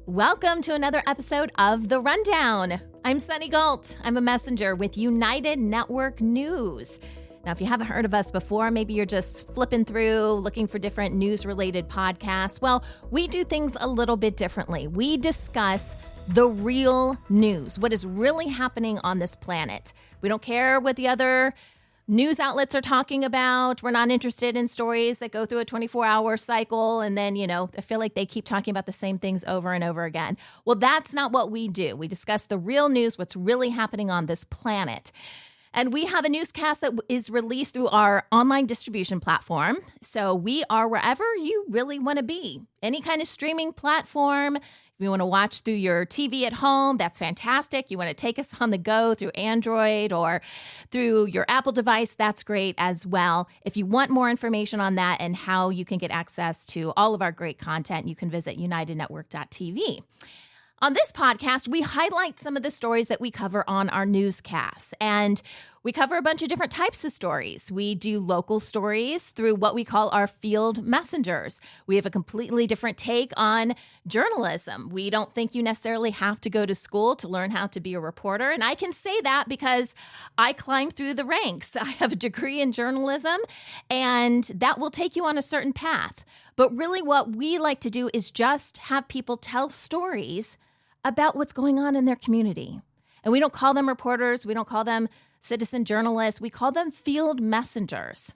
Welcome to another episode of The Rundown. I'm Sunny Galt. I'm a messenger with United Network News. Now, if you haven't heard of us before, maybe you're just flipping through, looking for different news-related podcasts. Well, we do things a little bit differently. We discuss the real news, what is really happening on this planet. We don't care what the other news outlets are talking about. We're not interested in stories that go through a 24-hour cycle and then, I feel like they keep talking about the same things over and over again. Well, that's not what we do. We discuss the real news, what's really happening on this planet. And we have a newscast that is released through our online distribution platform. So we are wherever you really want to be. Any kind of streaming platform. If you want to watch through your TV at home, that's fantastic. You want to take us on the go through Android or through your Apple device, that's great as well. If you want more information on that and how you can get access to all of our great content, you can visit unitednetwork.tv. On this podcast, we highlight some of the stories that we cover on our newscasts, and we cover a bunch of different types of stories. We do local stories through what we call our field messengers. We have a completely different take on journalism. We don't think you necessarily have to go to school to learn how to be a reporter, and I can say that because I climbed through the ranks. I have a degree in journalism, and that will take you on a certain path. But really what we like to do is just have people tell stories about what's going on in their community. And we don't call them reporters. We don't call them citizen journalists. We call them field messengers.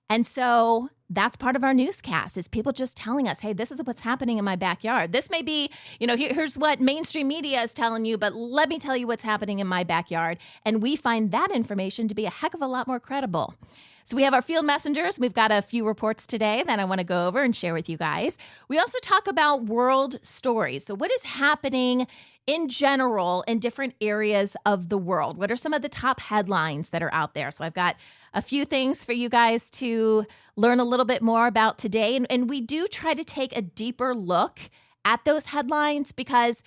And so that's part of our newscast is people just telling us, hey, this is what's happening in my backyard. This may be, here's what mainstream media is telling you, but let me tell you what's happening in my backyard. And we find that information to be a heck of a lot more credible. So we have our field messengers. We've got a few reports today that I want to go over and share with you guys. We also talk about world stories. So what is happening in general in different areas of the world? What are some of the top headlines that are out there? So I've got a few things for you guys to learn a little bit more about today. And we do try to take a deeper look at those headlines because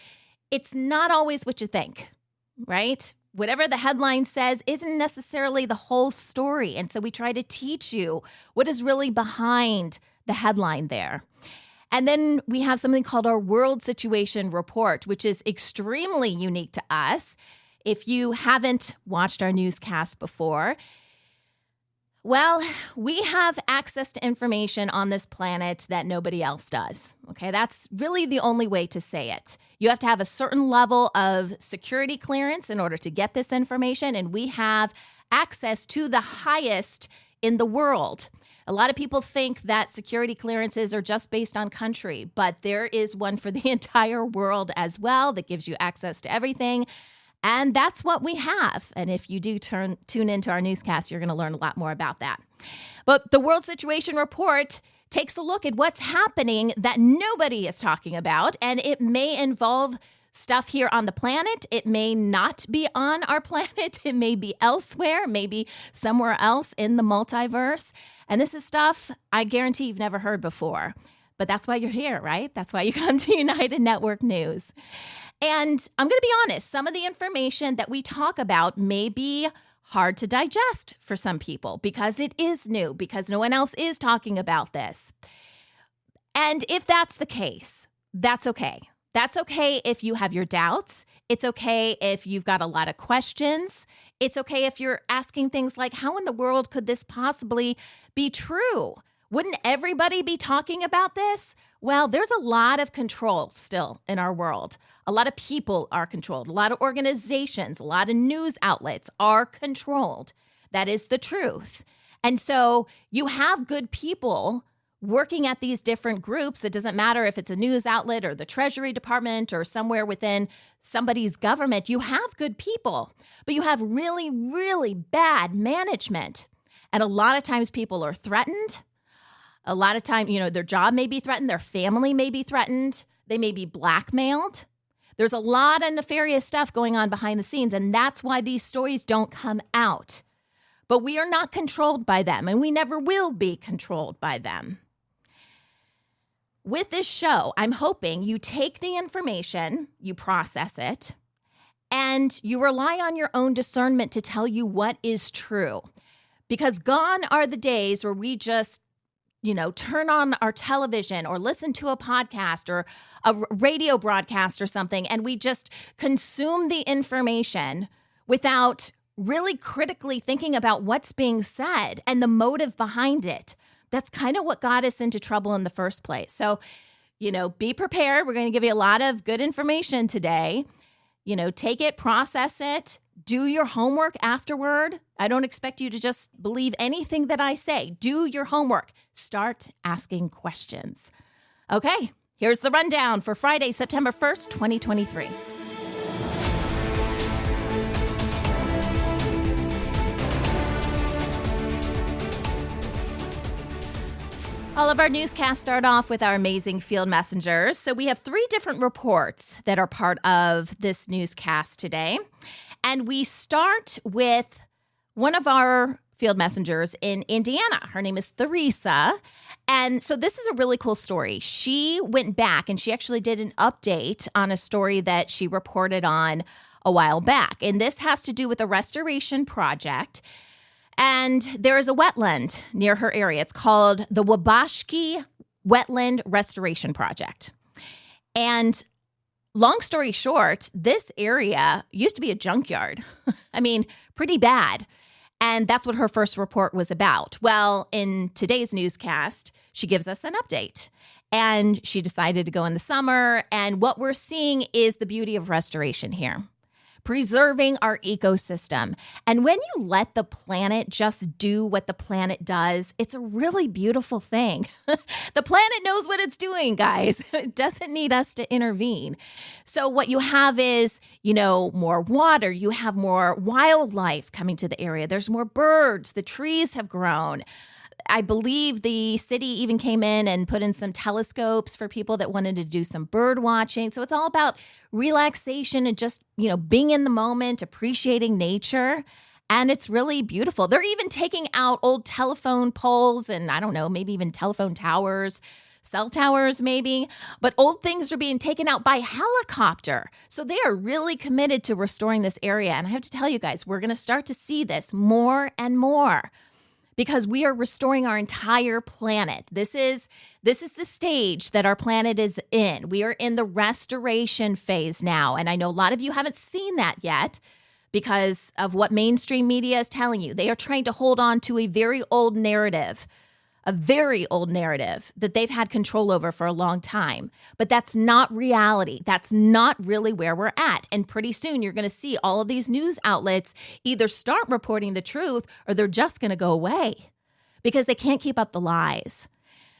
it's not always what you think, right? Whatever the headline says isn't necessarily the whole story. And so we try to teach you what is really behind the headline there. And then we have something called our World Situation Report, which is extremely unique to us. If you haven't watched our newscast before, well, we have access to information on this planet that nobody else does. Okay, that's really the only way to say it. You have to have a certain level of security clearance in order to get this information, and we have access to the highest in the world. A lot of people think that security clearances are just based on country, but there is one for the entire world as well that gives you access to everything. And that's what we have. And if you do tune into our newscast, you're going to learn a lot more about that. But the World Situation Report takes a look at what's happening that nobody is talking about. And it may involve stuff here on the planet. It may not be on our planet. It may be elsewhere, maybe somewhere else in the multiverse. And this is stuff I guarantee you've never heard before. But that's why you're here, right? That's why you come to United Network News. And I'm going to be honest, some of the information that we talk about may be hard to digest for some people because it is new, because no one else is talking about this. And if that's the case, that's okay. That's okay if you have your doubts. It's okay if you've got a lot of questions. It's okay if you're asking things like, how in the world could this possibly be true? Wouldn't everybody be talking about this? Well, there's a lot of control still in our world. A lot of people are controlled. A lot of organizations, a lot of news outlets are controlled. That is the truth. And so you have good people working at these different groups. It doesn't matter if it's a news outlet or the Treasury Department or somewhere within somebody's government. You have good people, but you have really, really bad management. And a lot of times people are threatened. A lot of time, their job may be threatened. Their family may be threatened. They may be blackmailed. There's a lot of nefarious stuff going on behind the scenes, and that's why these stories don't come out. But we are not controlled by them, and we never will be controlled by them. With this show, I'm hoping you take the information, you process it, and you rely on your own discernment to tell you what is true. Because gone are the days where we just turn on our television or listen to a podcast or a radio broadcast or something, and we just consume the information without really critically thinking about what's being said and the motive behind it. That's kind of what got us into trouble in the first place. So, be prepared. We're going to give you a lot of good information today. Take it, process it, do your homework afterward. I don't expect you to just believe anything that I say. Do your homework. Start asking questions. Okay, here's the rundown for Friday, September 1st, 2023. All of our newscasts start off with our amazing field messengers. So we have 3 different reports that are part of this newscast today. And we start with one of our field messengers in Indiana. Her name is Theresa. And so this is a really cool story. She went back and she actually did an update on a story that she reported on a while back. And this has to do with a restoration project. And there is a wetland near her area. It's called the Wabashki Wetland Restoration Project. And long story short, this area used to be a junkyard. I mean, pretty bad. And that's what her first report was about. Well, in today's newscast, she gives us an update. And she decided to go in the summer. And what we're seeing is the beauty of restoration here. Preserving our ecosystem. And when you let the planet just do what the planet does, it's a really beautiful thing. The planet knows what it's doing, guys. It doesn't need us to intervene. So what you have is, more water. You have more wildlife coming to the area. There's more birds. The trees have grown. I believe the city even came in and put in some telescopes for people that wanted to do some bird watching. So it's all about relaxation and just, being in the moment, appreciating nature. And it's really beautiful. They're even taking out old telephone poles and I don't know, maybe even telephone towers, cell towers maybe. But old things are being taken out by helicopter. So they are really committed to restoring this area. And I have to tell you guys, we're going to start to see this more and more. Because we are restoring our entire planet. This is the stage that our planet is in. We are in the restoration phase now. And I know a lot of you haven't seen that yet because of what mainstream media is telling you. They are trying to hold on to a very old narrative that they've had control over for a long time. But that's not reality. That's not really where we're at. And pretty soon you're going to see all of these news outlets either start reporting the truth or they're just going to go away because they can't keep up the lies.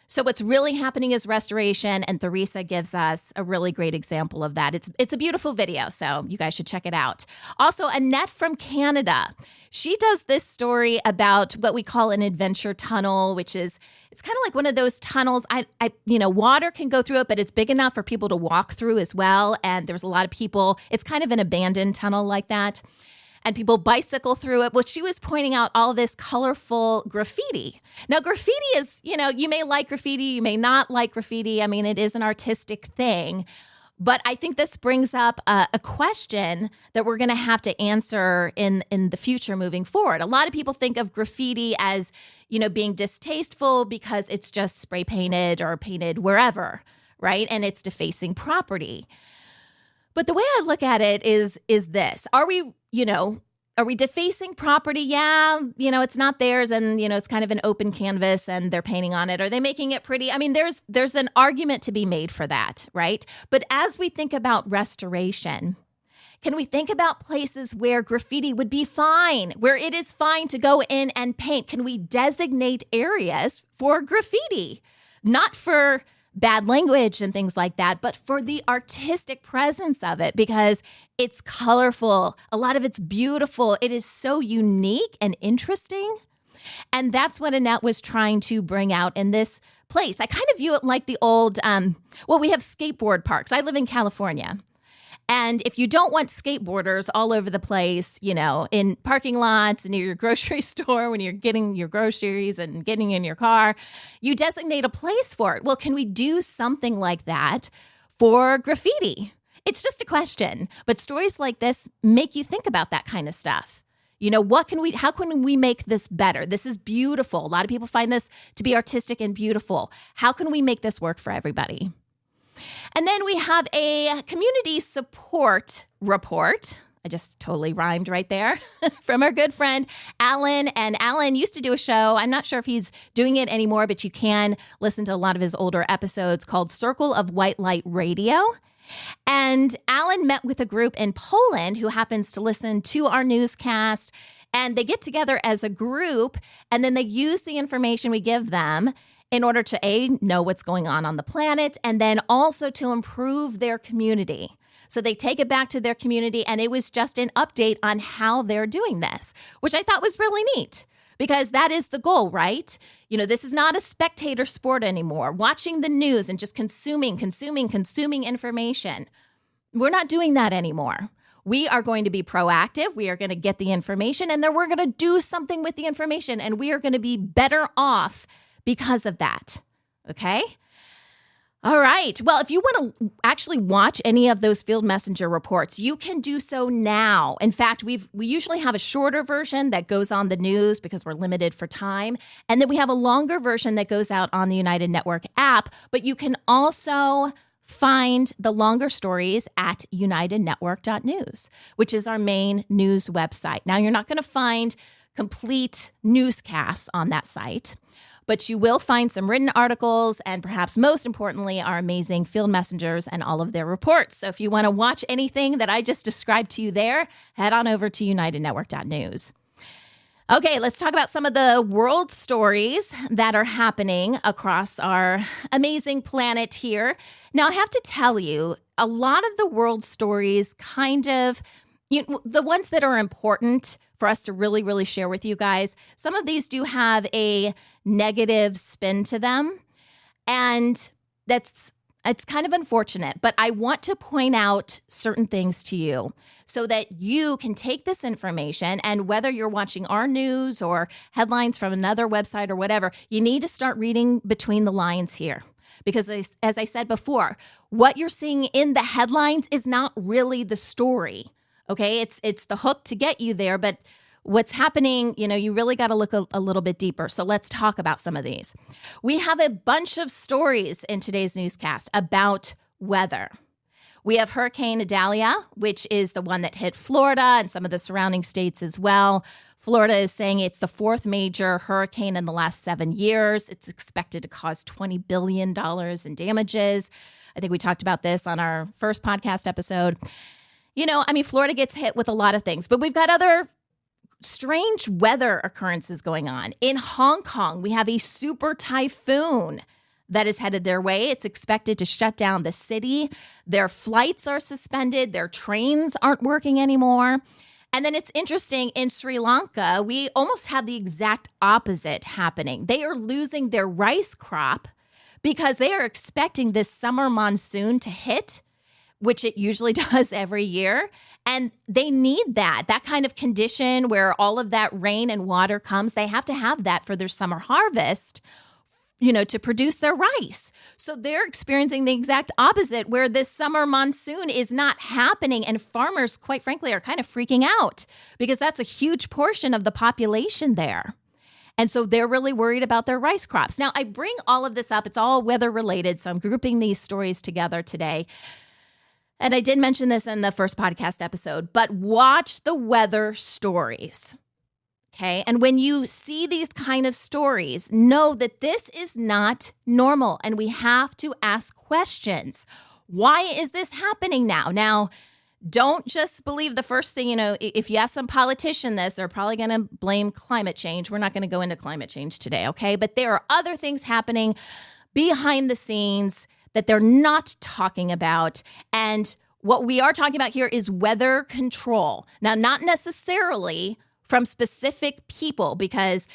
So what's really happening is restoration, and Theresa gives us a really great example of that. It's a beautiful video, so you guys should check it out. Also, Annette from Canada. She does this story about what we call an adventure tunnel, which is, it's kind of like one of those tunnels. Water can go through it, but it's big enough for people to walk through as well. And there's a lot of people. It's kind of an abandoned tunnel like that. And people bicycle through it. Well, she was pointing out all this colorful graffiti. Now, graffiti is, you may like graffiti, you may not like graffiti. I mean, it is an artistic thing. But I think this brings up a question that we're going to have to answer in the future moving forward. A lot of people think of graffiti as, being distasteful because it's just spray painted or painted wherever, right? And it's defacing property. But the way I look at it is this. Are we defacing property? Yeah, it's not theirs and, it's kind of an open canvas and they're painting on it. Are they making it pretty? I mean, there's an argument to be made for that, right? But as we think about restoration, can we think about places where graffiti would be fine, where it is fine to go in and paint? Can we designate areas for graffiti? Not for bad language and things like that, but for the artistic presence of it, because it's colorful. A lot of it's beautiful. It is so unique and interesting. And that's what Annette was trying to bring out in this place. I kind of view it like the old, we have skateboard parks. I live in California. And if you don't want skateboarders all over the place, in parking lots, near your grocery store, when you're getting your groceries and getting in your car, you designate a place for it. Well, can we do something like that for graffiti? It's just a question. But stories like this make you think about that kind of stuff. How can we make this better? This is beautiful. A lot of people find this to be artistic and beautiful. How can we make this work for everybody? And then we have a community support report. I just totally rhymed right there from our good friend, Alan. And Alan used to do a show. I'm not sure if he's doing it anymore, but you can listen to a lot of his older episodes called Circle of White Light Radio. And Alan met with a group in Poland who happens to listen to our newscast. And they get together as a group, and then they use the information we give them in order to, A, know what's going on the planet, and then also to improve their community. So they take it back to their community, and it was just an update on how they're doing this, which I thought was really neat because that is the goal, right? This is not a spectator sport anymore. Watching the news and just consuming information. We're not doing that anymore. We are going to be proactive. We are going to get the information, and then we're going to do something with the information, and we are going to be better off because of that. Okay? All right. Well, if you want to actually watch any of those field messenger reports, you can do so now. In fact, we usually have a shorter version that goes on the news because we're limited for time. And then we have a longer version that goes out on the United Network app. But you can also find the longer stories at unitednetwork.news, which is our main news website. Now, you're not going to find complete newscasts on that site, but you will find some written articles and perhaps most importantly, our amazing field messengers and all of their reports. So if you want to watch anything that I just described to you there, head on over to unitednetwork.news. Okay, let's talk about some of the world stories that are happening across our amazing planet here. Now, I have to tell you, a lot of the world stories the ones that are important for us to really, really share with you guys, some of these do have a negative spin to them. And it's kind of unfortunate, but I want to point out certain things to you so that you can take this information, and whether you're watching our news or headlines from another website or whatever, you need to start reading between the lines here. Because as I said before, what you're seeing in the headlines is not really the story. Okay, it's the hook to get you there, but what's happening, you really got to look a little bit deeper. So let's talk about some of these. We have a bunch of stories in today's newscast about weather. We have Hurricane Idalia, which is the one that hit Florida and some of the surrounding states as well. Florida is saying it's the fourth major hurricane in the last 7 years. It's expected to cause $20 billion in damages. I think we talked about this on our first podcast episode. Florida gets hit with a lot of things, but we've got other strange weather occurrences going on. In Hong Kong, we have a super typhoon that is headed their way. It's expected to shut down the city. Their flights are suspended. Their trains aren't working anymore. And then it's interesting, in Sri Lanka, we almost have the exact opposite happening. They are losing their rice crop because they are expecting this summer monsoon to hit, which it usually does every year. And they need that kind of condition where all of that rain and water comes. They have to have that for their summer harvest, to produce their rice. So they're experiencing the exact opposite, where this summer monsoon is not happening. And farmers, quite frankly, are kind of freaking out because that's a huge portion of the population there. And so they're really worried about their rice crops. Now, I bring all of this up. It's all weather related. So I'm grouping these stories together today. And I did mention this in the first podcast episode, but watch the weather stories. Okay. And when you see these kind of stories, know that this is not normal and we have to ask questions. Why is this happening now? Now, don't just believe the first thing, if you ask some politician this, they're probably going to blame climate change. We're not going to go into climate change today. Okay. But there are other things happening behind the scenes that they're not talking about. And what we are talking about here is weather control. Now, not necessarily from specific people, because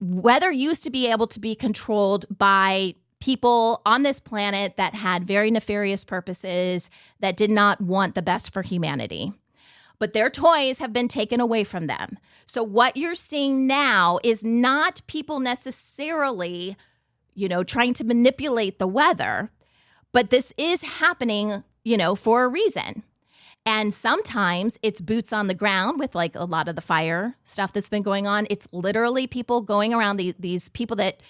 weather used to be able to be controlled by people on this planet that had very nefarious purposes, that did not want the best for humanity. But their toys have been taken away from them. So what you're seeing now is not people necessarily, trying to manipulate the weather, but this is happening, for a reason. And sometimes it's boots on the ground with like a lot of the fire stuff that's been going on. It's literally people going around, these people that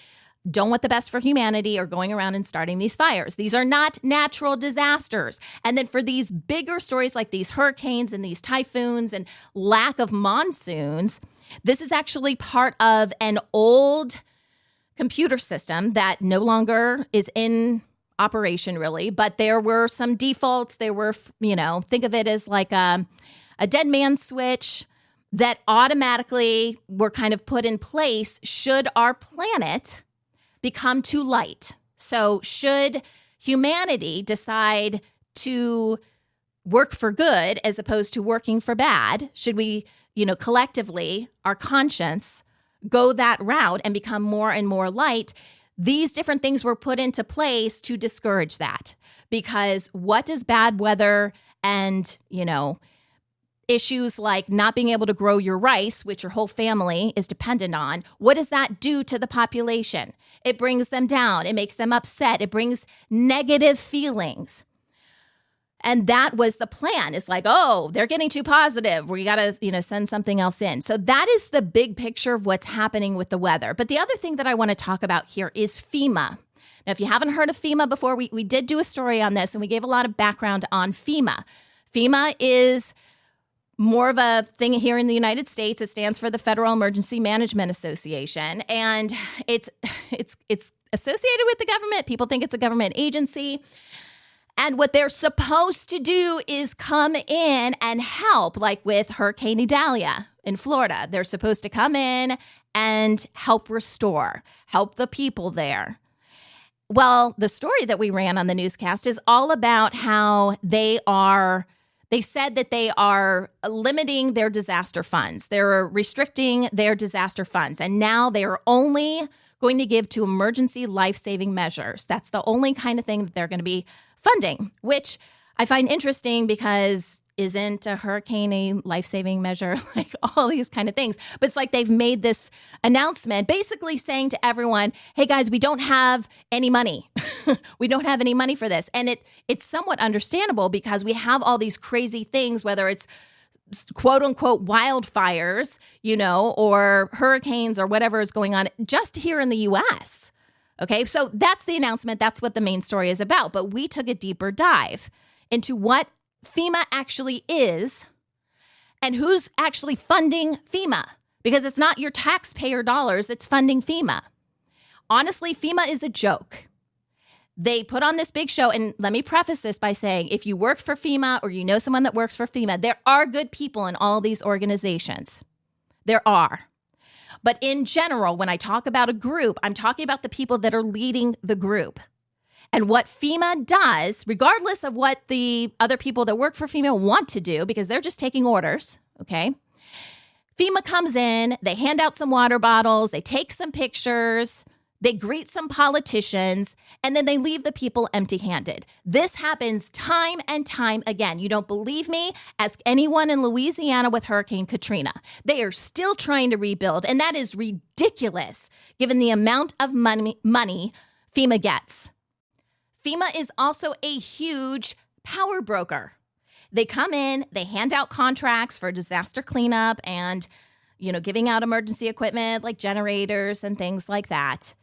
don't want the best for humanity are going around and starting these fires. These are not natural disasters. And then for these bigger stories like these hurricanes and these typhoons and lack of monsoons, this is actually part of an old computer system that no longer is in operation really, but there were some defaults. There were, think of it as like a dead man switch that automatically were kind of put in place should our planet become too light. So should humanity decide to work for good as opposed to working for bad, should we, collectively, our conscience, go that route and become more and more light, these different things were put into place to discourage that. Because what does bad weather and, issues like not being able to grow your rice, which your whole family is dependent on, what does that do to the population? It brings them down. It makes them upset. It brings negative feelings. And that was the plan. It's like, oh, they're getting too positive. We got to, send something else in. So that is the big picture of what's happening with the weather. But the other thing that I want to talk about here is FEMA. Now, if you haven't heard of FEMA before, we did do a story on this and we gave a lot of background on FEMA. FEMA is more of a thing here in the United States. It stands for the Federal Emergency Management Association, and it's associated with the government. People think it's a government agency. And what they're supposed to do is come in and help, like with Hurricane Idalia in Florida. They're supposed to come in and help restore, help the people there. Well, the story that we ran on the newscast is all about how they said that they are limiting their disaster funds. They're restricting their disaster funds. And now they are only going to give to emergency life-saving measures. That's the only kind of thing that they're going to be funding, which I find interesting because isn't a hurricane a life-saving measure? Like all these kind of things. But it's like they've made this announcement basically saying to everyone, hey guys, we don't have any money. We don't have any money for this. And it's somewhat understandable because we have all these crazy things, whether it's quote unquote wildfires, or hurricanes or whatever is going on just here in the US. Okay, so that's the announcement. That's what the main story is about. But we took a deeper dive into what FEMA actually is and who's actually funding FEMA, because it's not your taxpayer dollars that's funding FEMA. Honestly, FEMA is a joke. They put on this big show, and let me preface this by saying, if you work for FEMA or you know someone that works for FEMA, there are good people in all these organizations. There are. But in general, when I talk about a group, I'm talking about the people that are leading the group. And what FEMA does, regardless of what the other people that work for FEMA want to do, because they're just taking orders, okay? FEMA comes in, they hand out some water bottles, they take some pictures, they greet some politicians, and then they leave the people empty-handed. This happens time and time again. You don't believe me? Ask anyone in Louisiana with Hurricane Katrina. They are still trying to rebuild, and that is ridiculous given the amount of money FEMA gets. FEMA is also a huge power broker. They come in, they hand out contracts for disaster cleanup and, giving out emergency equipment like generators and things like that.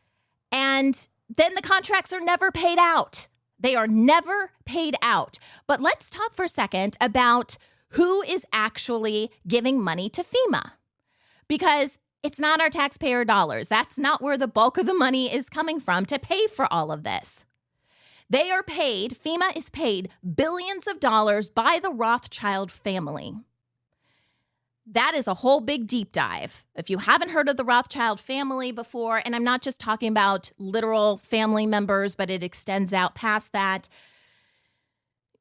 And then the contracts are never paid out. They are never paid out. But let's talk for a second about who is actually giving money to FEMA. Because it's not our taxpayer dollars. That's not where the bulk of the money is coming from to pay for all of this. They are paid, FEMA is paid billions of dollars by the Rothschild family. That is a whole big deep dive. If you haven't heard of the Rothschild family before, and I'm not just talking about literal family members, but it extends out past that,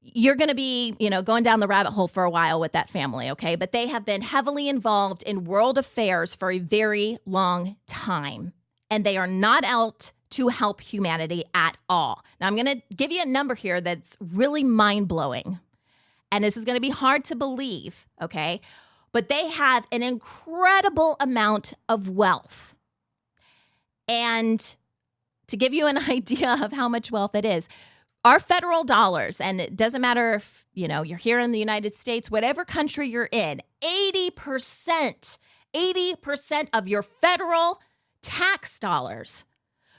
you're going to be, going down the rabbit hole for a while with that family, okay? But they have been heavily involved in world affairs for a very long time, and they are not out to help humanity at all. Now, I'm going to give you a number here that's really mind-blowing, and this is going to be hard to believe, okay? But they have an incredible amount of wealth. And to give you an idea of how much wealth it is, Our federal dollars, and it doesn't matter if, you're here in the United States, whatever country you're in, 80% of your federal tax dollars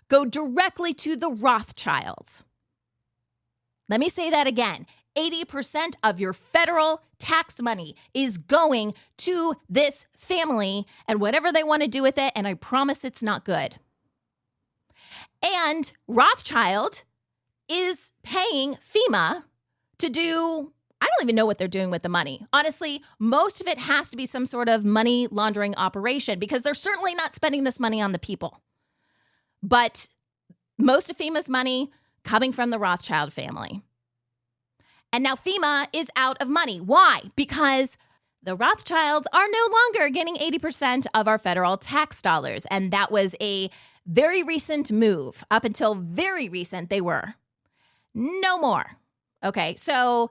go directly to the Rothschilds. Let me say that again. 80% of your federal tax money is going to this family and whatever they want to do with it, and I promise it's not good. And Rothschild is paying FEMA to do, I don't even know what they're doing with the money. Honestly, most of it has to be some sort of money laundering operation because they're certainly not spending this money on the people. But most of FEMA's money coming from the Rothschild family. And now FEMA is out of money. Why? Because the Rothschilds are no longer getting 80% of our federal tax dollars. And that was a very recent move. Up until very recent, they were. No more. Okay, so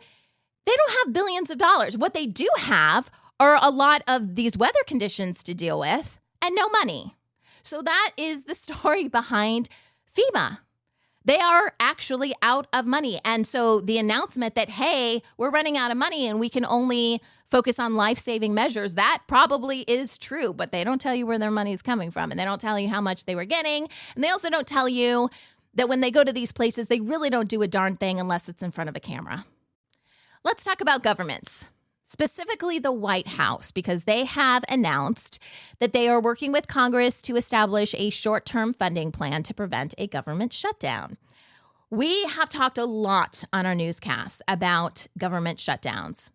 they don't have billions of dollars. What they do have are a lot of these weather conditions to deal with and no money. So that is the story behind FEMA. They are actually out of money. And so the announcement that, hey, we're running out of money and we can only focus on life-saving measures, that probably is true. But they don't tell you where their money is coming from. And they don't tell you how much they were getting. And they also don't tell you that when they go to these places, they really don't do a darn thing unless it's in front of a camera. Let's talk about governments, specifically the White House, because they have announced that they are working with Congress to establish a short-term funding plan to prevent a government shutdown. We have talked a lot on our newscasts about government shutdowns,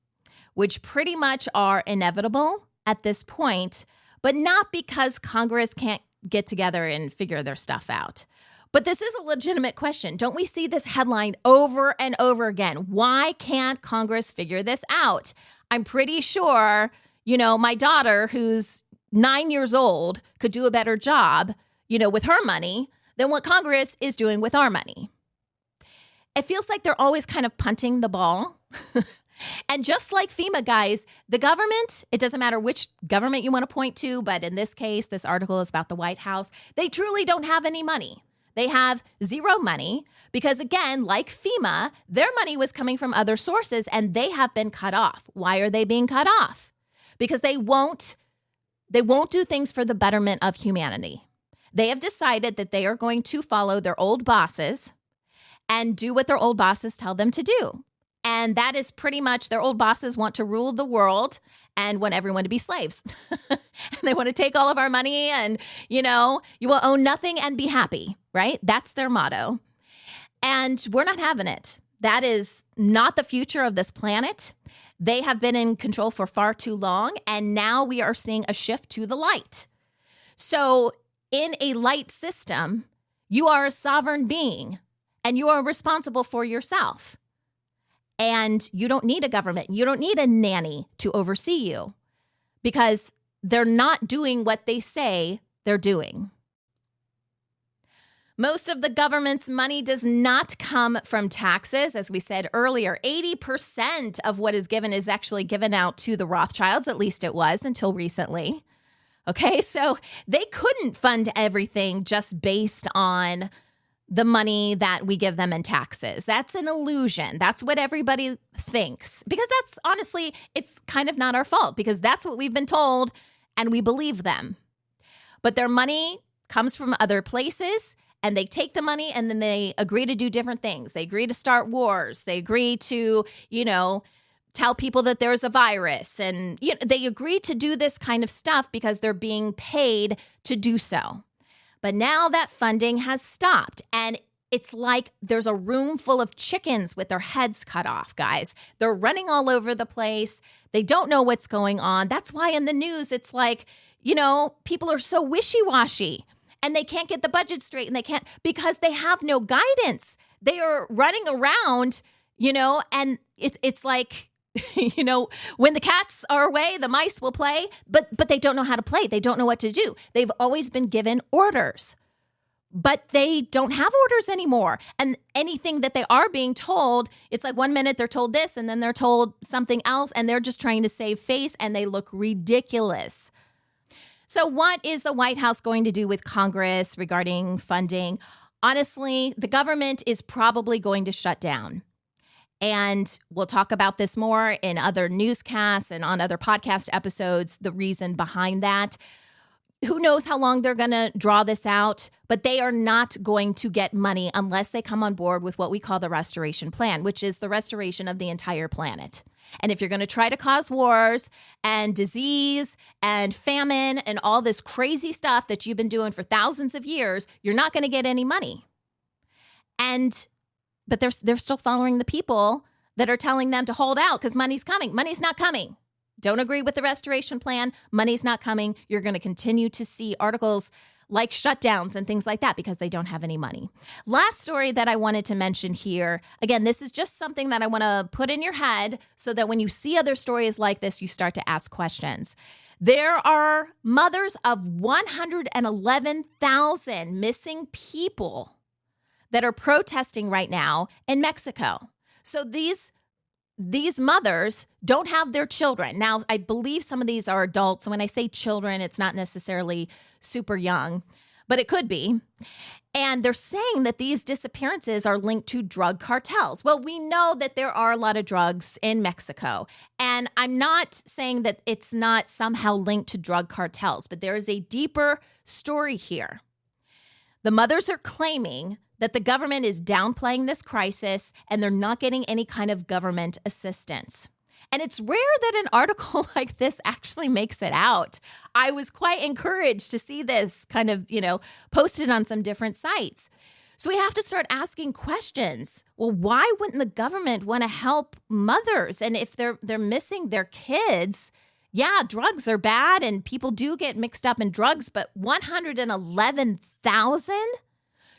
which pretty much are inevitable at this point, but not because Congress can't get together and figure their stuff out. But this is a legitimate question. Don't we see this headline over and over again? Why can't Congress figure this out? I'm pretty sure, my daughter, who's 9 years old, could do a better job, with her money than what Congress is doing with our money. It feels like they're always kind of punting the ball. And just like FEMA, guys, the government, it doesn't matter which government you want to point to, but in this case, this article is about the White House. They truly don't have any money. They have zero money because, again, like FEMA, their money was coming from other sources and they have been cut off. Why are they being cut off? Because they won't do things for the betterment of humanity. They have decided that they are going to follow their old bosses and do what their old bosses tell them to do. And that is pretty much their old bosses want to rule the world and want everyone to be slaves. And they want to take all of our money and, you will own nothing and be happy, right? That's their motto. And we're not having it. That is not the future of this planet. They have been in control for far too long. And now we are seeing a shift to the light. So in a light system, you are a sovereign being and you are responsible for yourself. And you don't need a government. You don't need a nanny to oversee you because they're not doing what they say they're doing. Most of the government's money does not come from taxes. As we said earlier, 80% of what is given is actually given out to the Rothschilds. At least it was until recently. Okay, so they couldn't fund everything just based on the money that we give them in taxes. That's an illusion. That's what everybody thinks. Because that's honestly, it's kind of not our fault because that's what we've been told and we believe them. But their money comes from other places and they take the money and then they agree to do different things. They agree to start wars. They agree to, tell people that there's a virus. And they agree to do this kind of stuff because they're being paid to do so. But now that funding has stopped and it's like there's a room full of chickens with their heads cut off, guys. They're running all over the place. They don't know what's going on. That's why in the news, it's like, people are so wishy-washy and they can't get the budget straight and they can't because they have no guidance. They are running around, and it's like, when the cats are away, the mice will play, but they don't know how to play. They don't know what to do. They've always been given orders, but they don't have orders anymore. And anything that they are being told, it's like 1 minute they're told this and then they're told something else and they're just trying to save face and they look ridiculous. So what is the White House going to do with Congress regarding funding? Honestly, the government is probably going to shut down. And we'll talk about this more in other newscasts and on other podcast episodes, the reason behind that. Who knows how long they're going to draw this out, but they are not going to get money unless they come on board with what we call the restoration plan, which is the restoration of the entire planet. And if you're going to try to cause wars and disease and famine and all this crazy stuff that you've been doing for thousands of years, you're not going to get any money. But they're still following the people that are telling them to hold out because money's coming. Money's not coming. Don't agree with the restoration plan. Money's not coming. You're going to continue to see articles like shutdowns and things like that because they don't have any money. Last story that I wanted to mention here. Again, this is just something that I want to put in your head so that when you see other stories like this, you start to ask questions. There are mothers of 111,000 missing people that are protesting right now in Mexico. So these mothers don't have their children. Now, I believe some of these are adults. So when I say children, it's not necessarily super young, but it could be. And they're saying that these disappearances are linked to drug cartels. Well, we know that there are a lot of drugs in Mexico. And I'm not saying that it's not somehow linked to drug cartels, but there is a deeper story here. The mothers are claiming that the government is downplaying this crisis and they're not getting any kind of government assistance. And it's rare that an article like this actually makes it out. I was quite encouraged to see this kind of, posted on some different sites. So we have to start asking questions. Well, why wouldn't the government want to help mothers? And if they're missing their kids, yeah, drugs are bad and people do get mixed up in drugs, but 111,000?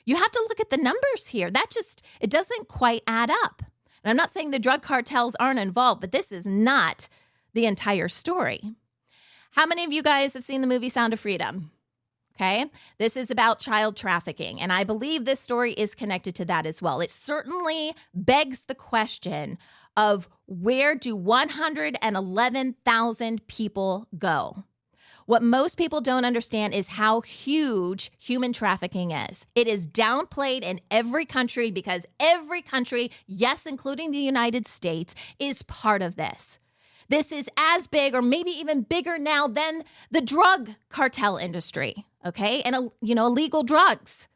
You have to look at the numbers here. It doesn't quite add up. And I'm not saying the drug cartels aren't involved, but this is not the entire story. How many of you guys have seen the movie Sound of Freedom? Okay. This is about child trafficking. And I believe this story is connected to that as well. It certainly begs the question of where do 111,000 people go? What most people don't understand is how huge human trafficking is. It is downplayed in every country because every country, yes, including the United States, is part of this. This is as big or maybe even bigger now than the drug cartel industry, okay? And, illegal drugs.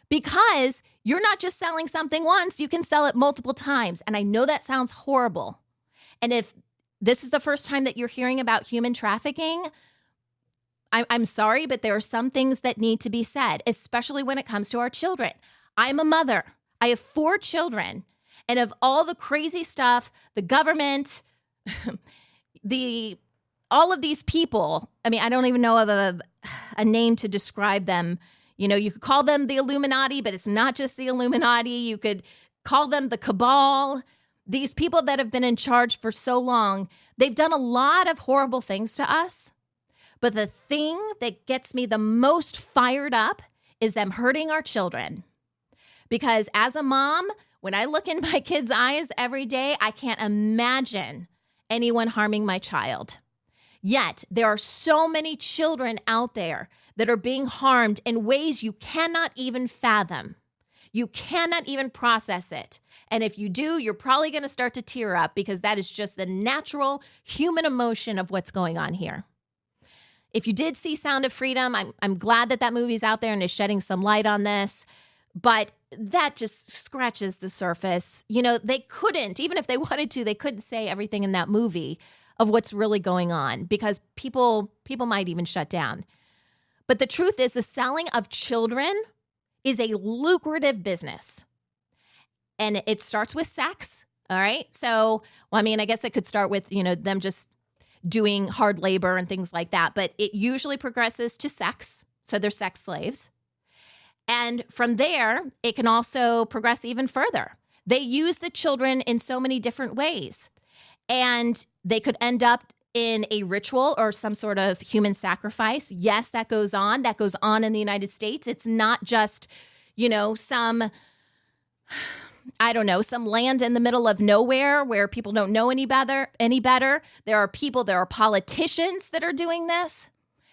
Because you're not just selling something once, you can sell it multiple times. And I know that sounds horrible. And if this is the first time that you're hearing about human trafficking, I'm sorry, but there are some things that need to be said, especially when it comes to our children. I'm a mother. I have 4 children. And of all the crazy stuff, the government, all of these people, I don't even know of a name to describe them. You could call them the Illuminati, but it's not just the Illuminati. You could call them the cabal. These people that have been in charge for so long, they've done a lot of horrible things to us. But the thing that gets me the most fired up is them hurting our children. Because as a mom, when I look in my kids' eyes every day, I can't imagine anyone harming my child. Yet, there are so many children out there that are being harmed in ways you cannot even fathom. You cannot even process it. And if you do, you're probably going to start to tear up because that is just the natural human emotion of what's going on here. If you did see Sound of Freedom, I'm glad that movie's out there and is shedding some light on this, but that just scratches the surface. They couldn't, even if they wanted to, they couldn't say everything in that movie of what's really going on because people might even shut down. But the truth is the selling of children is a lucrative business. And it starts with sex, all right? So, I guess it could start with, them just doing hard labor and things like that. But it usually progresses to sex. So they're sex slaves. And from there, it can also progress even further. They use the children in so many different ways. And they could end up in a ritual or some sort of human sacrifice. Yes, that goes on. That goes on in the United States. It's not just, some land in the middle of nowhere where people don't know any better. There are politicians that are doing this.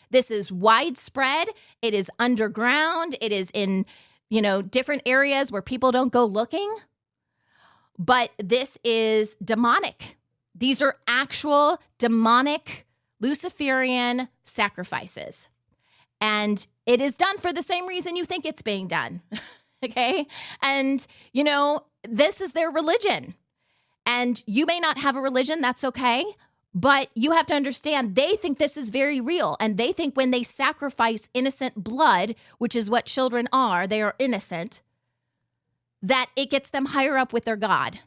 This is widespread. It is underground. It is in different areas where people don't go looking. But this is demonic. These are actual demonic Luciferian sacrifices. And it is done for the same reason you think it's being done. Okay? And, this is their religion. And you may not have a religion, that's okay. But you have to understand, they think this is very real. And they think when they sacrifice innocent blood, which is what children are, they are innocent, that it gets them higher up with their God.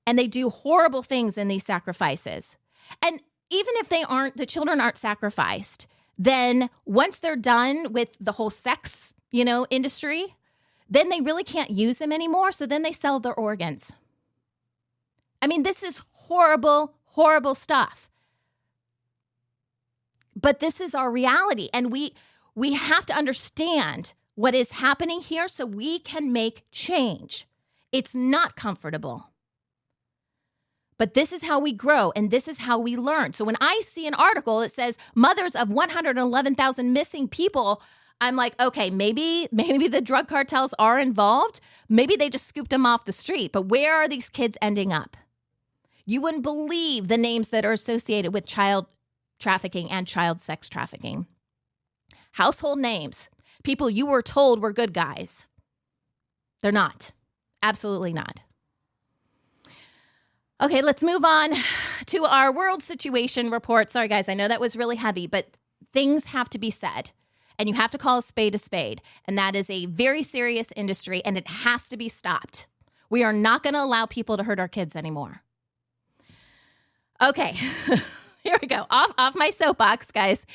And they do horrible things in these sacrifices. And even if the children aren't sacrificed, then once they're done with the whole sex, industry, then they really can't use them anymore. So then they sell their organs. I mean, this is horrible, horrible stuff. But this is our reality. And we have to understand what is happening here so we can make change. It's not comfortable. But this is how we grow and this is how we learn. So when I see an article that says mothers of 111,000 missing people, I'm like, okay, maybe the drug cartels are involved. Maybe they just scooped them off the street. But where are these kids ending up? You wouldn't believe the names that are associated with child trafficking and child sex trafficking. Household names. People you were told were good guys. They're not. Absolutely not. Okay, let's move on to our world situation report. Sorry, guys, I know that was really heavy, but things have to be said. And you have to call a spade. And that is a very serious industry, and it has to be stopped. We are not going to allow people to hurt our kids anymore. Okay, here we go. Off my soapbox, guys.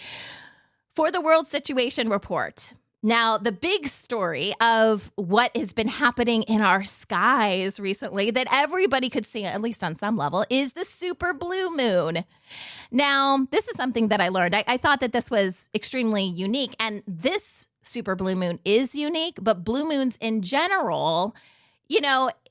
For the world situation report. Now, the big story of what has been happening in our skies recently that everybody could see, at least on some level, is the super blue moon. Now, this is something that I learned. I thought that this was extremely unique, and this super blue moon is unique, but blue moons in general,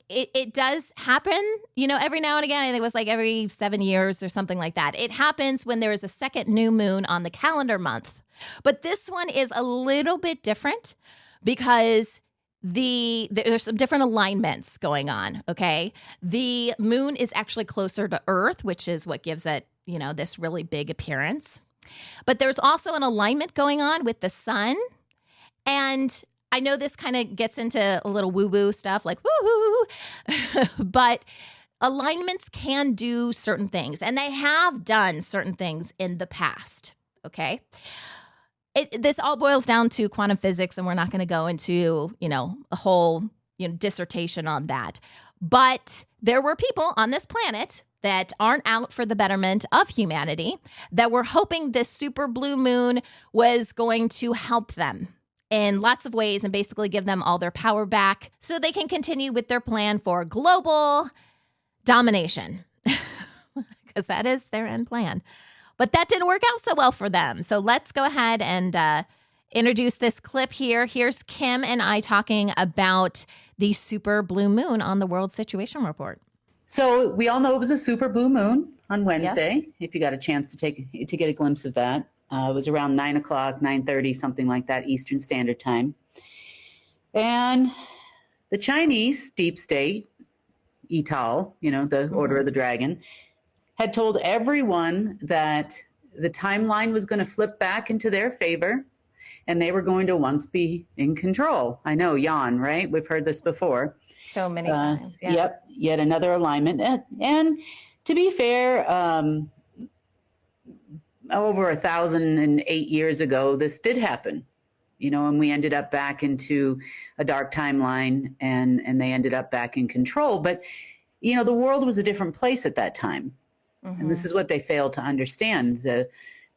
it does happen, every now and again. I think it was like every 7 years or something like that. It happens when there is a second new moon on the calendar month. But this one is a little bit different because there's some different alignments going on, okay? The moon is actually closer to Earth, which is what gives it, this really big appearance. But there's also an alignment going on with the sun. And I know this kind of gets into a little woo-woo stuff like woo-hoo, but alignments can do certain things, and they have done certain things in the past, okay? This all boils down to quantum physics, and we're not going to go into, a whole, dissertation on that. But there were people on this planet that aren't out for the betterment of humanity that were hoping this super blue moon was going to help them in lots of ways and basically give them all their power back so they can continue with their plan for global domination, because that is their end plan. But that didn't work out so well for them. So let's go ahead and introduce this clip here. Here's Kim and I talking about the super blue moon on the World Situation Report. So we all know it was a super blue moon on Wednesday, if you got a chance to get a glimpse of that. It was around 9 o'clock, 9:30, something like that, Eastern Standard Time. And the Chinese deep state, Ital, the Order of the Dragon, had told everyone that the timeline was going to flip back into their favor and they were going to once be in control. I know, yawn, right? We've heard this before. So many times. Yeah. Yep, yet another alignment. And to be fair, over 1,008 years ago, this did happen, and we ended up back into a dark timeline and they ended up back in control. But, the world was a different place at that time. Mm-hmm. And this is what they failed to understand. The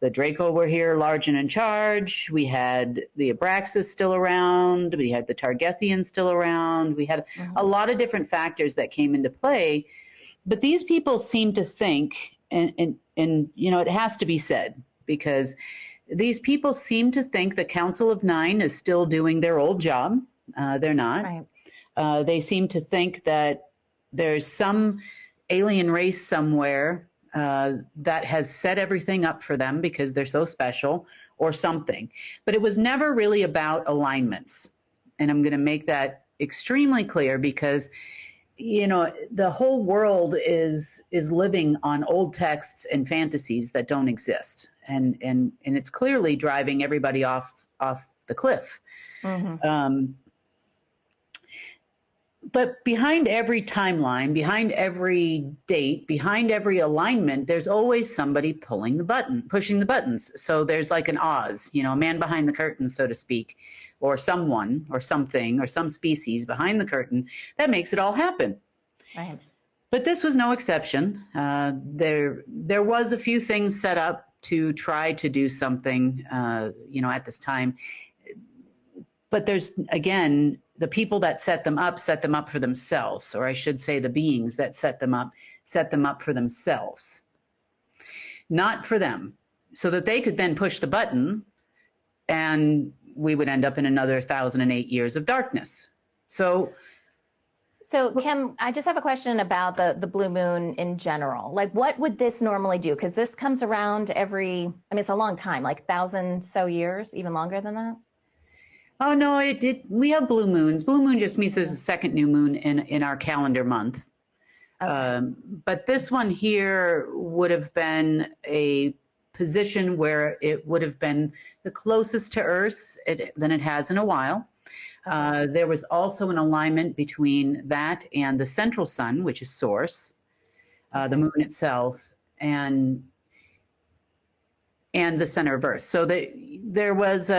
Draco were here large and in charge. We had the Abraxas still around. We had the Targethians still around. We had a lot of different factors that came into play. But these people seem to think, and it has to be said, because these people seem to think the Council of Nine is still doing their old job. They're not. Right. They seem to think that there's some alien race somewhere that has set everything up for them because they're so special or something. But it was never really about alignments. and I'm going to make that extremely clear because, you know, the whole world is living on old texts and fantasies that don't exist, and it's clearly driving everybody off the cliff. Mm-hmm. But behind every timeline, behind every date, behind every alignment, there's always somebody pushing the buttons. So there's like an Oz, you know, a man behind the curtain, so to speak, or someone or something or some species behind the curtain that makes it all happen. Right. But this was no exception. There was a few things set up to try to do something, you know, at this time. But there's, again, the people that set them up for themselves, or I should say the beings that set them up for themselves, not for them, so that they could then push the button and we would end up in another 1,008 years of darkness. So Kim, I just have a question about the blue moon in general. Like, what would this normally do? Because this comes around it's a long time, like 1,000 so years, even longer than that. Oh, no, we have blue moons. Blue moon just means there's a second new moon in our calendar month. Okay. But this one here would have been a position where it would have been the closest to Earth than it has in a while. Okay. There was also an alignment between that and the central sun, which is source, the moon itself, and the center of Earth. So there was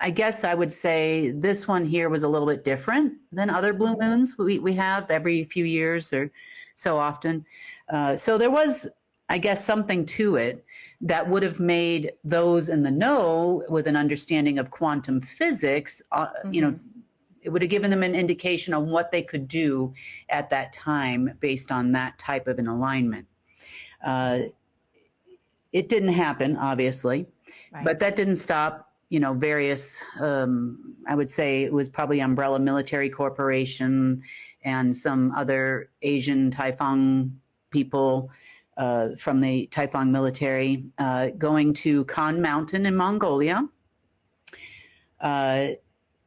I guess I would say this one here was a little bit different than other blue moons we have every few years or so often. So there was, I guess, something to it that would have made those in the know with an understanding of quantum physics, you know, it would have given them an indication on what they could do at that time based on that type of an alignment. It didn't happen, obviously, right. But that didn't stop, you know, various, I would say it was probably Umbrella Military Corporation and some other Asian Taifang people from the Taifang military going to Khan Mountain in Mongolia.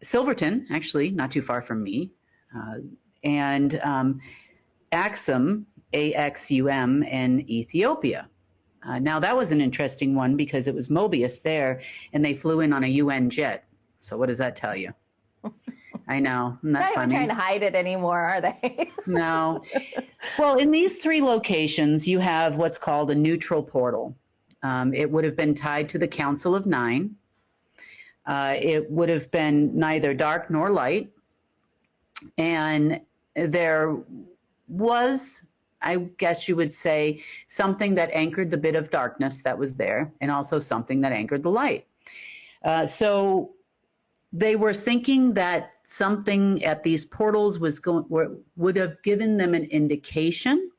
Silverton, actually, not too far from me, and Axum, AXUM, in Ethiopia. Now, that was an interesting one because it was Mobius there, and they flew in on a UN jet. So what does that tell you? I know. Isn't that not funny? Even trying to hide it anymore, are they? No. Well, in these three locations, you have what's called a neutral portal. It would have been tied to the Council of Nine. It would have been neither dark nor light. And there was, I guess you would say, something that anchored the bit of darkness that was there, and also something that anchored the light. So they were thinking that something at these portals would have given them an indication.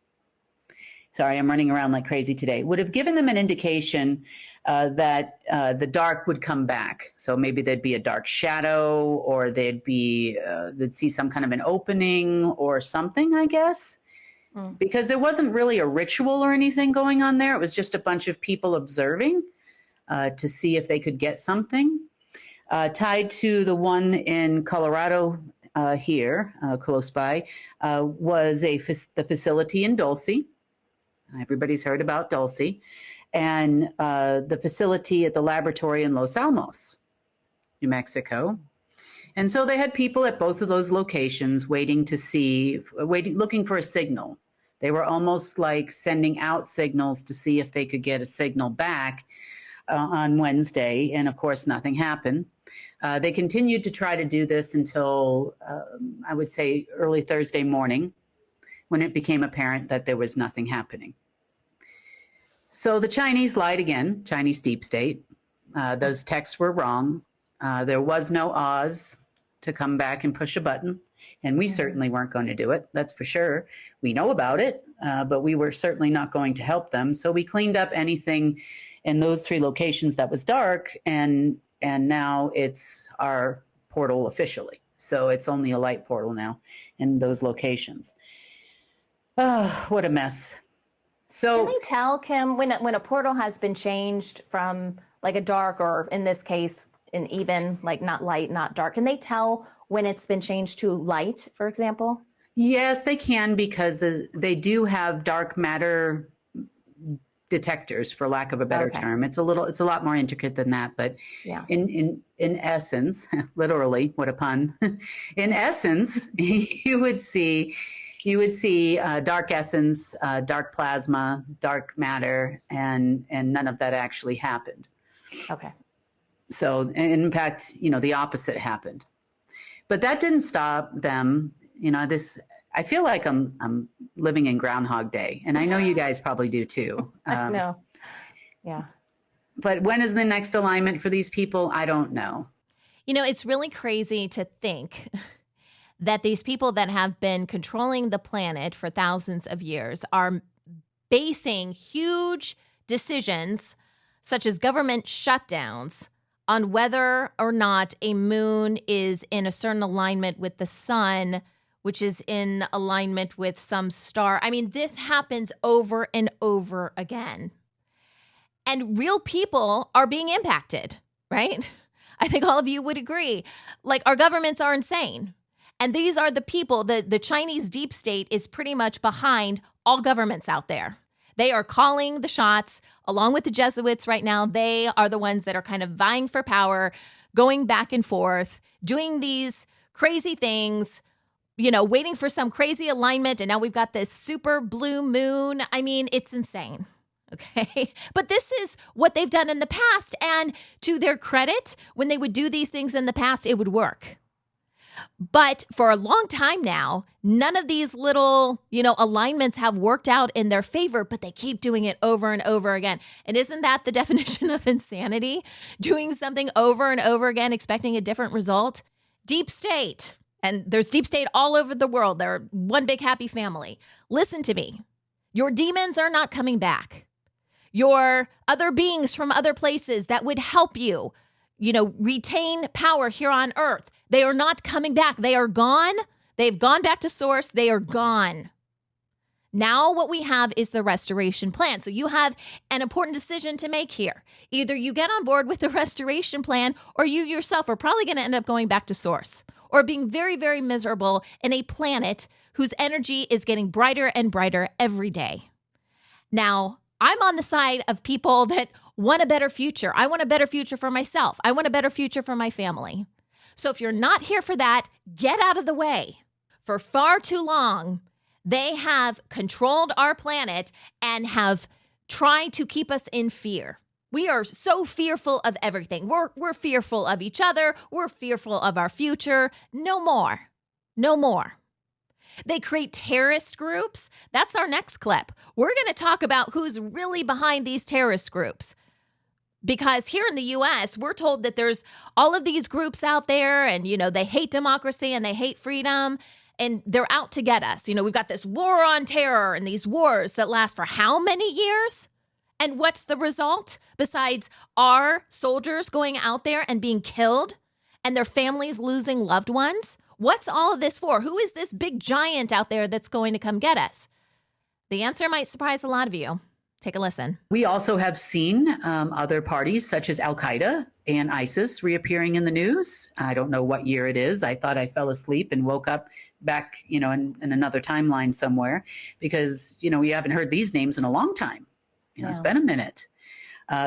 Sorry, I'm running around like crazy today. Would have given them an indication that the dark would come back. So maybe there'd be a dark shadow, or they'd see some kind of an opening or something, I guess. Because there wasn't really a ritual or anything going on there. It was just a bunch of people observing to see if they could get something. Tied to the one in Colorado here, close by, was the facility in Dulce. Everybody's heard about Dulce. And the facility at the laboratory in Los Alamos, New Mexico. And so they had people at both of those locations looking for a signal. They were almost like sending out signals to see if they could get a signal back on Wednesday. And of course, nothing happened. They continued to try to do this until, I would say, early Thursday morning, when it became apparent that there was nothing happening. So the Chinese lied again, Chinese deep state. Those texts were wrong. There was no Oz to come back and push a button, and we certainly weren't going to do it, that's for sure. We know about it, but we were certainly not going to help them. So we cleaned up anything in those three locations that was dark, and now it's our portal officially. So it's only a light portal now in those locations. Oh, what a mess. So can they tell, Kim, when a portal has been changed from like a dark, or in this case, and even like not light, not dark? Can they tell when it's been changed to light, for example? Yes, they can, because they do have dark matter detectors, for lack of a better Okay. term. It's a lot more intricate than that, but Yeah. in essence, literally, what a pun. In essence, you would see dark essence, dark plasma, dark matter, and none of that actually happened. Okay. So, in fact, the opposite happened. But that didn't stop them. I feel like I'm living in Groundhog Day, and I know you guys probably do too. I know. Yeah. But when is the next alignment for these people? I don't know. It's really crazy to think that these people that have been controlling the planet for thousands of years are basing huge decisions, such as government shutdowns, on whether or not a moon is in a certain alignment with the sun, which is in alignment with some star. I mean, this happens over and over again. And real people are being impacted, right? I think all of you would agree. Like, our governments are insane. And these are the people that the Chinese deep state is pretty much behind all governments out there. They are calling the shots, along with the Jesuits right now. They are the ones that are kind of vying for power, going back and forth, doing these crazy things, waiting for some crazy alignment. And now we've got this super blue moon. I mean, it's insane. Okay. But this is what they've done in the past. And to their credit, when they would do these things in the past, it would work. But for a long time now, none of these little, alignments have worked out in their favor, but they keep doing it over and over again. And isn't that the definition of insanity? Doing something over and over again, expecting a different result? Deep state. And there's deep state all over the world. They're one big happy family. Listen to me. Your demons are not coming back. Your other beings from other places that would help you, retain power here on earth, they are not coming back. They are gone. They've gone back to source. They are gone. Now what we have is the restoration plan. So you have an important decision to make here. Either you get on board with the restoration plan, or you yourself are probably going to end up going back to source, or being very, very miserable in a planet whose energy is getting brighter and brighter every day. Now, I'm on the side of people that want a better future. I want a better future for myself. I want a better future for my family. So if you're not here for that, get out of the way. For far too long, they have controlled our planet and have tried to keep us in fear. We are so fearful of everything. We're fearful of each other. We're fearful of our future. No more. No more. They create terrorist groups. That's our next clip. We're going to talk about who's really behind these terrorist groups. Because here in the U.S., we're told that there's all of these groups out there and, they hate democracy and they hate freedom and they're out to get us. We've got this war on terror and these wars that last for how many years? And what's the result besides our soldiers going out there and being killed and their families losing loved ones? What's all of this for? Who is this big giant out there that's going to come get us? The answer might surprise a lot of you. Take a listen. We also have seen other parties such as Al Queda and ISIS reappearing in the news. I don't know what year it is. I thought I fell asleep and woke up back, in another timeline somewhere, because, we haven't heard these names in a long time. It's been a minute.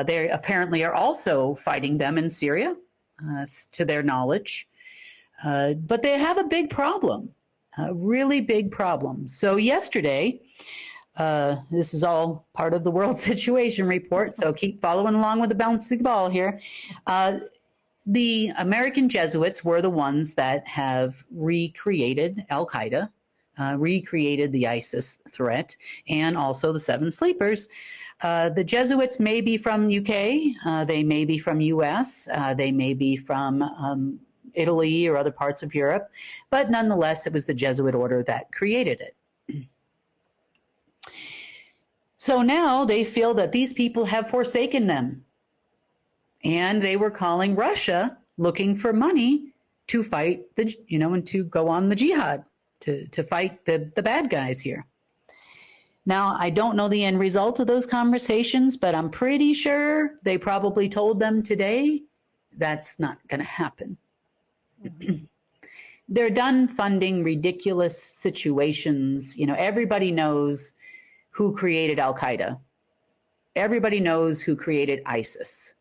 They apparently are also fighting them in Syria, to their knowledge. But they have a big problem, a really big problem. So yesterday, this is all part of the World Situation Report, so keep following along with the bouncing ball here. The American Jesuits were the ones that have recreated Al Queda, recreated the ISIS threat, and also the Seven Sleepers. The Jesuits may be from UK, they may be from US, they may be from Italy or other parts of Europe, but nonetheless, it was the Jesuit order that created it. So now they feel that these people have forsaken them, and they were calling Russia looking for money to fight and to go on the jihad, to fight the bad guys here. Now, I don't know the end result of those conversations, but I'm pretty sure they probably told them today, That's not going to happen. Mm-hmm. They're done funding ridiculous situations. Everybody knows who created Al Queda. Everybody knows who created ISIS.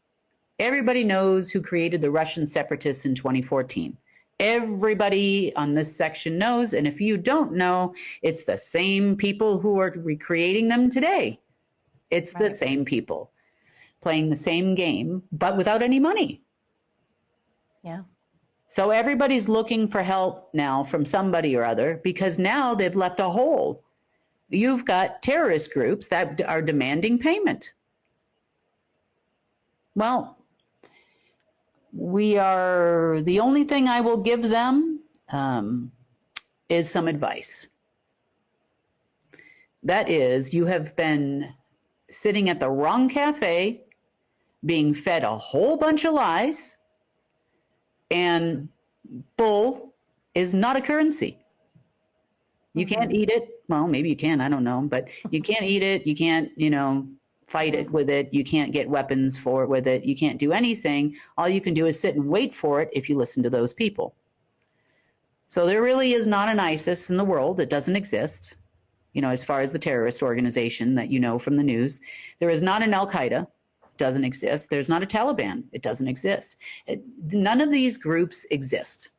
Everybody knows who created the Russian separatists in 2014. Everybody on this section knows, and if you don't know, it's the same people who are recreating them today. It's the same people playing the same game, but without any money. Yeah. So everybody's looking for help now from somebody or other because now they've left a hole. You've got terrorist groups that are demanding payment. Well, the only thing I will give them is some advice. That is, you have been sitting at the wrong cafe, being fed a whole bunch of lies, and bull is not a currency. You can't eat it. Well, maybe you can, I don't know, but you can't eat it. You can't, fight it with it. You can't get weapons for it with it. You can't do anything. All you can do is sit and wait for it if you listen to those people. So there really is not an ISIS in the world. It doesn't exist. As far as the terrorist organization that from the news, there is not an Al Queda. Doesn't exist. There's not a Taliban. It doesn't exist. None of these groups exist.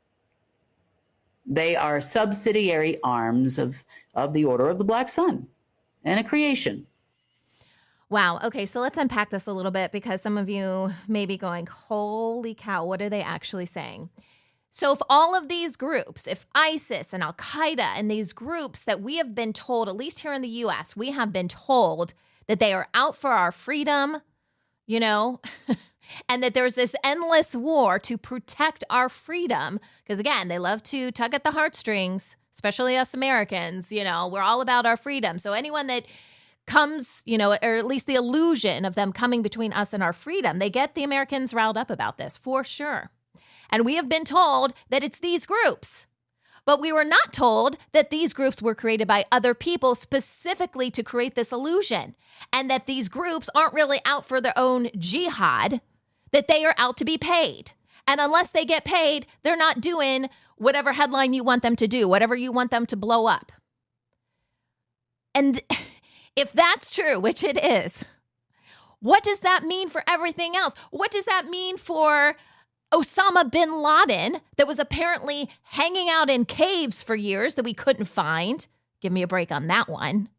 They are subsidiary arms of the Order of the Black Sun and a creation. Wow. Okay, so let's unpack this a little bit because some of you may be going, holy cow, what are they actually saying? So if all of these groups, if ISIS and Al Queda and these groups that we have been told, at least here in the U.S., we have been told that they are out for our freedom, and that there's this endless war to protect our freedom, because again, they love to tug at the heartstrings, especially us Americans, we're all about our freedom. So anyone that comes, or at least the illusion of them coming between us and our freedom, they get the Americans riled up about this for sure. And we have been told that it's these groups. But we were not told that these groups were created by other people specifically to create this illusion, and that these groups aren't really out for their own jihad, that they are out to be paid. And unless they get paid, they're not doing whatever headline you want them to do, whatever you want them to blow up. And if that's true, which it is, what does that mean for everything else? What does that mean for Osama bin Laden, that was apparently hanging out in caves for years that we couldn't find? Give me a break on that one.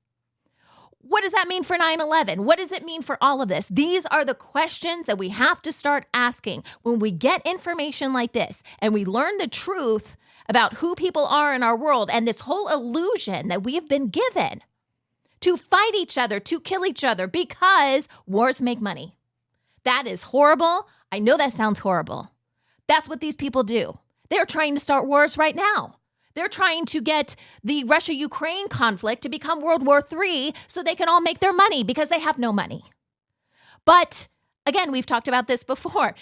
What does that mean for 9/11? What does it mean for all of this? These are the questions that we have to start asking when we get information like this and we learn the truth about who people are in our world and this whole illusion that we have been given to fight each other, to kill each other because wars make money. That is horrible. I know that sounds horrible. That's what these people do. They're trying to start wars right now. They're trying to get the Russia-Ukraine conflict to become World War III so they can all make their money because they have no money. But again, we've talked about this before.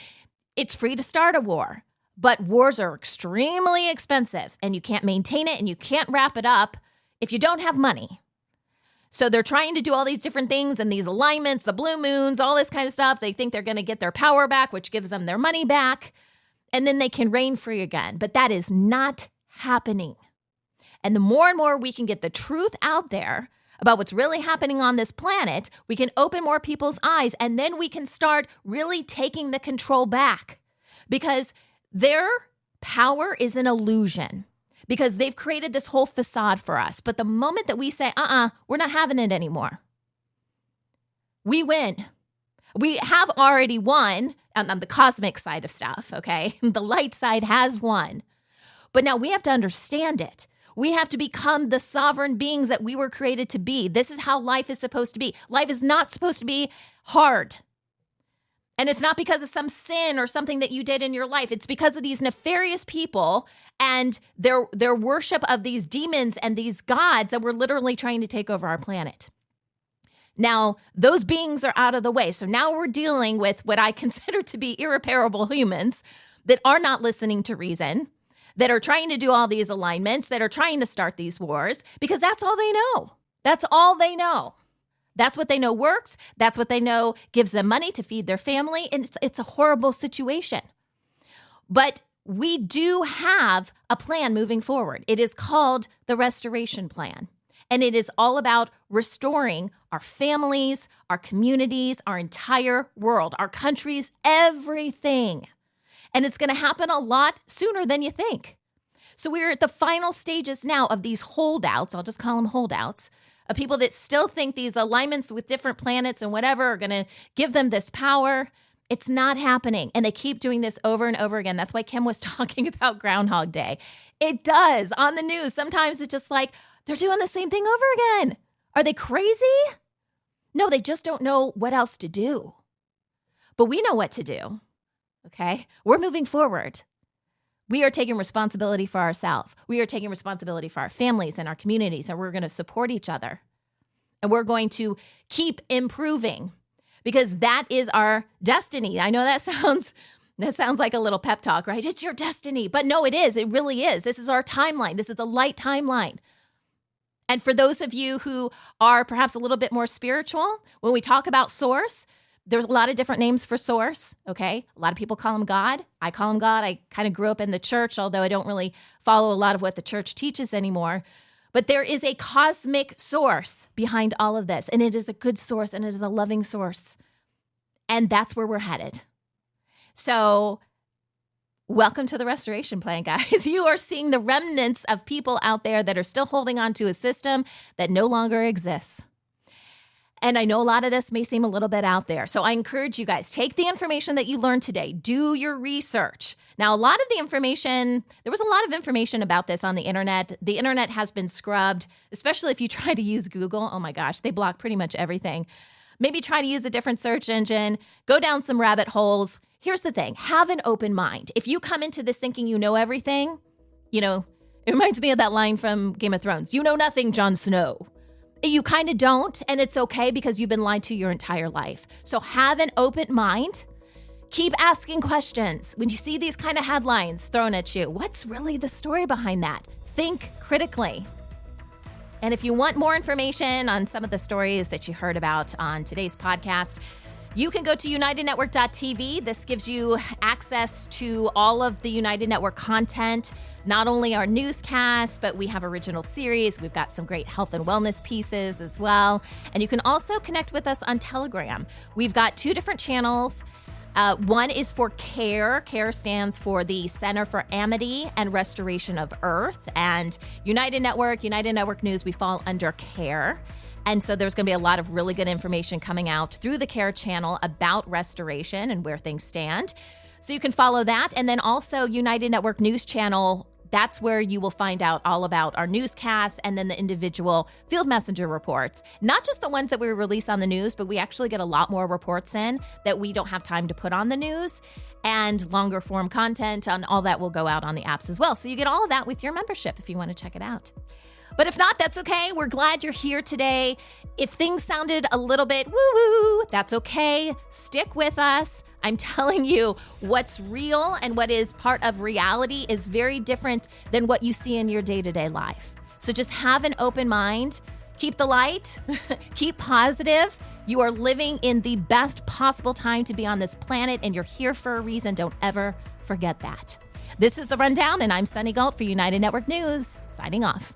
It's free to start a war, but wars are extremely expensive and you can't maintain it and you can't wrap it up if you don't have money. So they're trying to do all these different things and these alignments, the blue moons, all this kind of stuff. They think they're going to get their power back, which gives them their money back. And then they can reign free again. But that is not happening. And the more and more we can get the truth out there about what's really happening on this planet, we can open more people's eyes. And then we can start really taking the control back. Because their power is an illusion. Because they've created this whole facade for us. But the moment that we say, we're not having it anymore, we win. We have already won on the cosmic side of stuff, okay? The light side has won. But now we have to understand it. We have to become the sovereign beings that we were created to be. This is how life is supposed to be. Life is not supposed to be hard. And it's not because of some sin or something that you did in your life. It's because of these nefarious people and their worship of these demons and these gods that were literally trying to take over our planet. Now, those beings are out of the way. So now we're dealing with what I consider to be irreparable humans that are not listening to reason, that are trying to do all these alignments, that are trying to start these wars, because that's all they know. That's all they know. That's what they know works. That's what they know gives them money to feed their family. And it's a horrible situation. But we do have a plan moving forward. It is called the Restoration Plan. And it is all about restoring our families, our communities, our entire world, our countries, everything. And it's going to happen a lot sooner than you think. So we're at the final stages now of these holdouts, I'll just call them holdouts, of people that still think these alignments with different planets and whatever are going to give them this power. It's not happening. And they keep doing this over and over again. That's why Kim was talking about Groundhog Day. It does on the news. Sometimes it's just like, they're doing the same thing over again. Are they crazy? No, they just don't know what else to do. But we know what to do, okay? We're moving forward. We are taking responsibility for ourselves. We are taking responsibility for our families and our communities, and we're going to support each other. And we're going to keep improving because that is our destiny. I know that sounds like a little pep talk, right? It's your destiny. But no, it is. It really is. This is our timeline. This is a light timeline. And for those of you who are perhaps a little bit more spiritual, when we talk about source, there's a lot of different names for source, okay? A lot of people call him God. I call him God. I kind of grew up in the church, although I don't really follow a lot of what the church teaches anymore. But there is a cosmic source behind all of this, and it is a good source, and it is a loving source. And that's where we're headed. So welcome to the Restoration Plan, guys. You are seeing the remnants of people out there that are still holding on to a system that no longer exists. And I know a lot of this may seem a little bit out there. So I encourage you guys, take the information that you learned today, do your research. Now, a lot of the information, there was a lot of information about this on the internet. The internet has been scrubbed, especially if you try to use Google. Oh my gosh, they block pretty much everything. Maybe try to use a different search engine, go down some rabbit holes. Here's the thing, have an open mind. If you come into this thinking you know everything, it reminds me of that line from Game of Thrones. You know nothing, Jon Snow. You kind of don't, and it's okay because you've been lied to your entire life. So have an open mind. Keep asking questions. When you see these kind of headlines thrown at you, what's really the story behind that? Think critically. And if you want more information on some of the stories that you heard about on today's podcast, you can go to UnitedNetwork.tv. This gives you access to all of the United Network content, not only our newscasts, but we have original series. We've got some great health and wellness pieces as well. And you can also connect with us on Telegram. We've got 2 different channels. One is for CARE. CARE stands for the Center for Amity and Restoration of Earth. And United Network News, we fall under CARE. And so there's going to be a lot of really good information coming out through the CARE channel about restoration and where things stand. So you can follow that. And then also United Network News channel, that's where you will find out all about our newscasts and then the individual field messenger reports. Not just the ones that we release on the news, but we actually get a lot more reports in that we don't have time to put on the news. And longer form content and all that will go out on the apps as well. So you get all of that with your membership if you want to check it out. But if not, that's okay. We're glad you're here today. If things sounded a little bit woo-woo, that's okay. Stick with us. I'm telling you, what's real and what is part of reality is very different than what you see in your day-to-day life. So just have an open mind. Keep the light. Keep positive. You are living in the best possible time to be on this planet, and you're here for a reason. Don't ever forget that. This is The Rundown, and I'm Sunny Galt for United Network News, signing off.